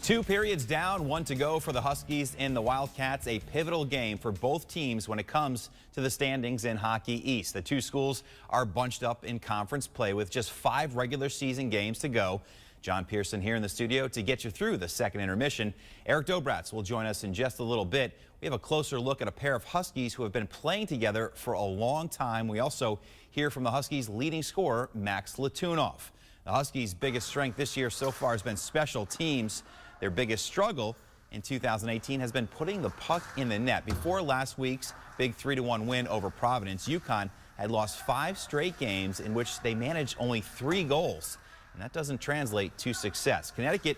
2 periods down, 1 to go for the Huskies and the Wildcats. A pivotal game for both teams when it comes to the standings in Hockey East. The two schools are bunched up in conference play with just 5 regular season games to go. John Pearson here in the studio to get you through the second intermission. Eric Dobratz will join us in just a little bit. We have a closer look at a pair of Huskies who have been playing together for a long time. We also hear from the Huskies' leading scorer, Max Latunoff. The Huskies' biggest strength this year so far has been special teams. Their biggest struggle in 2018 has been putting the puck in the net. Before last week's big 3-1 win over Providence, UConn had lost 5 straight games in which they managed only 3 goals. And that doesn't translate to success. Connecticut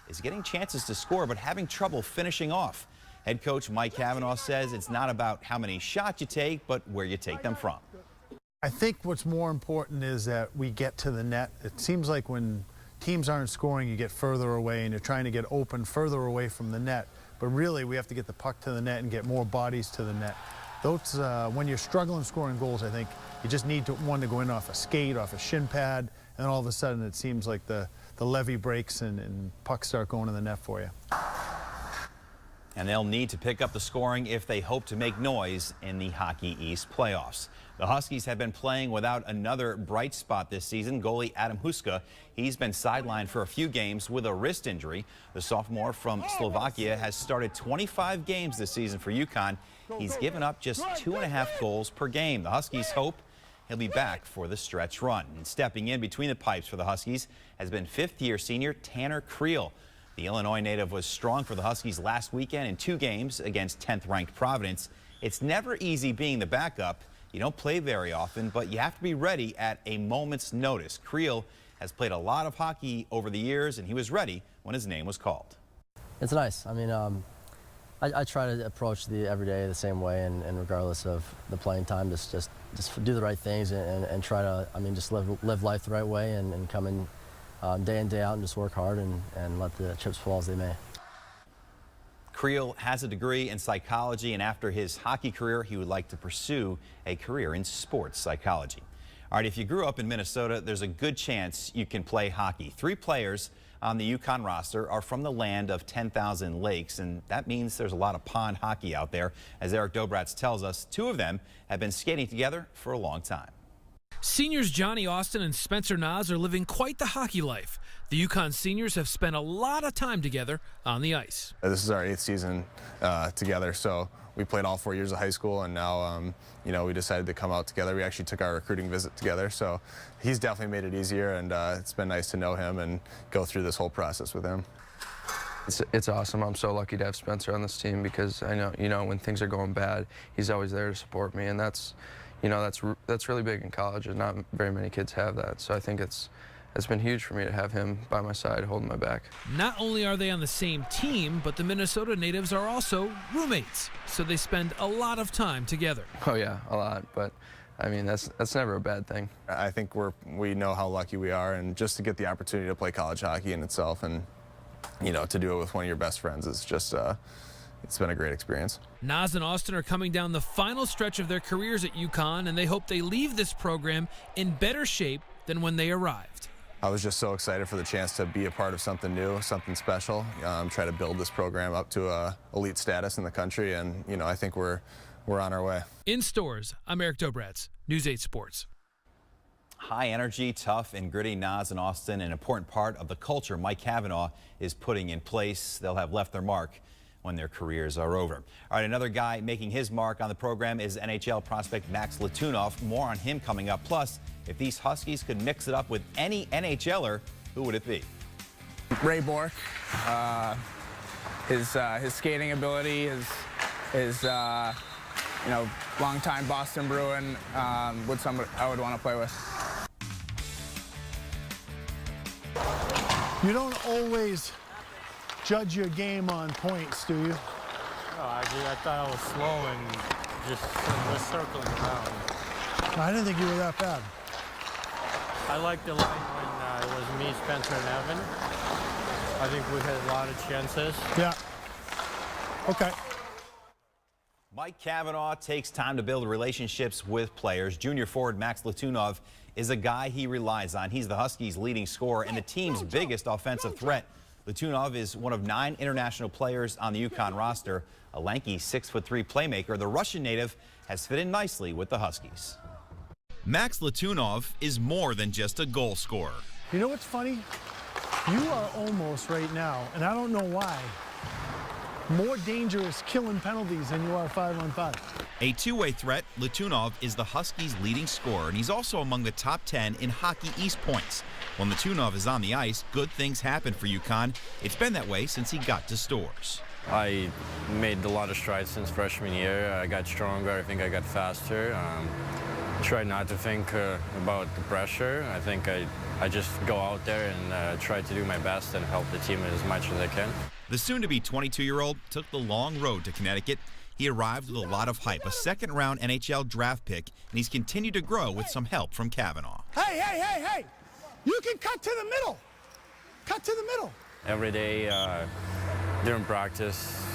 is getting chances to score, but having trouble finishing off. Head coach Mike Cavanaugh says it's not about how many shots you take, but where you take them from. I think what's more important is that we get to the net. It seems like when teams aren't scoring, you get further away and you're trying to get open further away from the net. But really, we have to get the puck to the net and get more bodies to the net. Those, when you're struggling scoring goals, I think you just need one to go in off a skate, off a shin pad, and all of a sudden it seems like the levee breaks and pucks start going in the net for you. And they'll need to pick up the scoring if they hope to make noise in the Hockey East playoffs. The Huskies have been playing without another bright spot this season. Goalie Adam Huska, he's been sidelined for a few games with a wrist injury. The sophomore from Slovakia has started 25 games this season for UConn. He's given up just 2.5 goals per game. The Huskies hope he'll be back for the stretch run. And stepping in between the pipes for the Huskies has been 5th-year senior Tanner Creel. The Illinois native was strong for the Huskies last weekend in 2 games against 10th-ranked Providence. It's never easy being the backup. You don't play very often, but you have to be ready at a moment's notice. Creel has played a lot of hockey over the years, and he was ready when his name was called. It's nice. I mean, I try to approach the everyday the same way, and regardless of the playing time, just do the right things and try to, I mean, just live life the right way and come in day out and just work hard and let the chips fall as they may. Creel has a degree in psychology, and after his hockey career, he would like to pursue a career in sports psychology. All right, if you grew up in Minnesota, there's a good chance you can play hockey. 3 players on the UConn roster are from the land of 10,000 lakes, and that means there's a lot of pond hockey out there. As Eric Dobratz tells us, 2 of them have been skating together for a long time. Seniors Johnny Austin and Spencer Nas are living quite the hockey life. The UConn seniors have spent a lot of time together on the ice. This is our 8th season together, so we played all 4 years of high school, and now you know, we decided to come out together. We actually took our recruiting visit together, so he's definitely made it easier, and it's been nice to know him and go through this whole process with him. It's awesome. I'm so lucky to have Spencer on this team because I know, you know, when things are going bad, he's always there to support me, and that's, you know, that's really big in college, and not very many kids have that. So I think it's been huge for me to have him by my side, holding my back. Not only are they on the same team, but the Minnesota natives are also roommates, so they spend a lot of time together. Oh yeah, a lot, but I mean, that's never a bad thing. I think we know how lucky we are, and just to get the opportunity to play college hockey in itself, and you know, to do it with one of your best friends is just it's been a great experience. Nas and Austin are coming down the final stretch of their careers at UConn, and they hope they leave this program in better shape than when they arrived. I was just so excited for the chance to be a part of something new, something special, try to build this program up to elite status in the country, and you know, I think we're on our way. In stores, I'm Eric Dobratz, News 8 Sports. High energy, tough and gritty Nas and Austin, an important part of the culture Mike Cavanaugh is putting in place. They'll have left their mark when their careers are over. All right, another guy making his mark on the program is NHL prospect Max Latunoff. More on him coming up. Plus, if these Huskies could mix it up with any NHLer, who would it be? Ray Bourque. His skating ability, his you know, longtime Boston Bruin, would somebody I would want to play with. You don't always judge your game on points, do you? No, I thought I was slow and just circling around. I didn't think you were that bad. I liked the line when it was me, Spencer, and Evan. I think we had a lot of chances. Yeah. Okay. Mike Cavanaugh takes time to build relationships with players. Junior forward Max Latunoff is a guy he relies on. He's the Huskies' leading scorer and the team's biggest offensive threat Letunov is one of 9 international players on the UConn roster. A lanky 6'3" playmaker, the Russian native has fit in nicely with the Huskies. Max Letunov is more than just a goal scorer. You know what's funny? You are almost right now, and I don't know why, more dangerous killing penalties than you are 5-on-5. A two-way threat, Letunov is the Huskies' leading scorer, and he's also among the top 10 in Hockey East points. When Letunov is on the ice, good things happen for UConn. It's been that way since he got to Storrs. I made a lot of strides since freshman year. I got stronger. I think I got faster. Try not to think about the pressure. I think I just go out there and try to do my best and help the team as much as I can. The soon-to-be 22-year-old took the long road to Connecticut. He arrived with a lot of hype, a second-round NHL draft pick, and he's continued to grow with some help from Kavanaugh. Hey! You can cut to the middle. Cut to the middle. Every day during practice,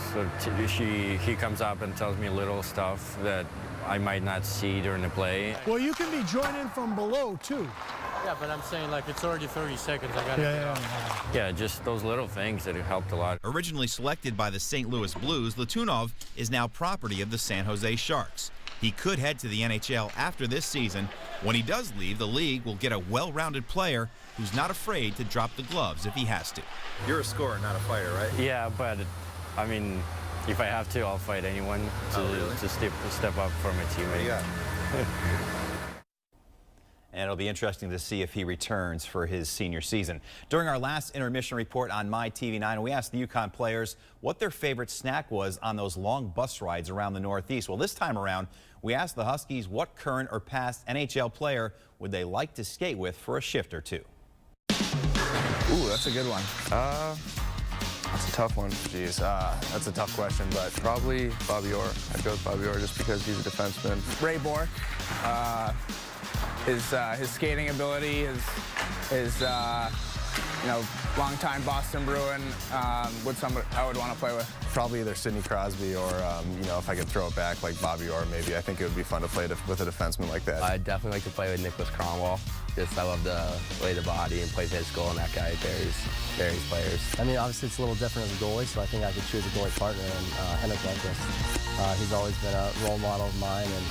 he comes up and tells me little stuff that I might not see during the play. Well, you can be joining from below, too. Yeah, but I'm saying, like, it's already 30 seconds. I got to Yeah, just those little things that have helped a lot. Originally selected by the St. Louis Blues, Letunov is now property of the San Jose Sharks. He could head to the NHL after this season. When he does leave, the league will get a well-rounded player who's not afraid to drop the gloves if he has to. You're a scorer, not a fighter, right? Yeah, but, I mean, if I have to, I'll fight anyone to step up for my teammate. Yeah. And it'll be interesting to see if he returns for his senior season. During our last intermission report on MyTV9, we asked the UConn players what their favorite snack was on those long bus rides around the Northeast. Well, this time around, we asked the Huskies what current or past NHL player would they like to skate with for a shift or two. Ooh, that's a good one. That's a tough one. Jeez, that's a tough question, but Probably Bobby Orr. I'd go with Bobby Orr just because he's a defenseman. Ray Bork. His skating ability, his longtime Boston Bruin, I would want to play with. probably either Sidney Crosby or, if I could throw it back like Bobby Orr maybe. I think it would be fun to play with a defenseman like that. I'd definitely like to play with Nicholas Cromwell. Just I love the way the body and play physical, and that guy varies players. I mean, obviously it's a little different as a goalie, so I think I could choose a goalie partner, and Henrik Lundqvist. He's always been a role model of mine, and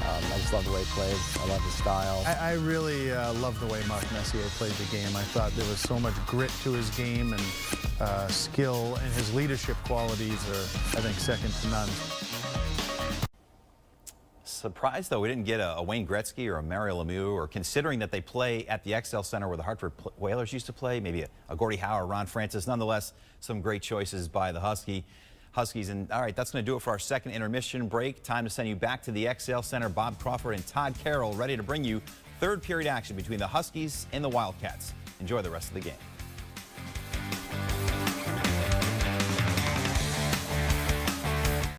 I just love the way he plays. I love his style. I really love the way Marc Messier played the game. I thought there was so much grit to his game and skill, and his leadership qualities are, I think, second to none. Surprised, though, we didn't get a Wayne Gretzky or a Mario Lemieux, or considering that they play at the XL Center where the Hartford Whalers used to play, maybe a Gordie Howe or Ron Francis. Nonetheless, some great choices by the Huskies. And all right, that's going to do it for our second intermission break. Time to send you back to the XL Center. Bob Crawford and Todd Carroll ready to bring you third period action between the Huskies and the Wildcats. Enjoy the rest of the game.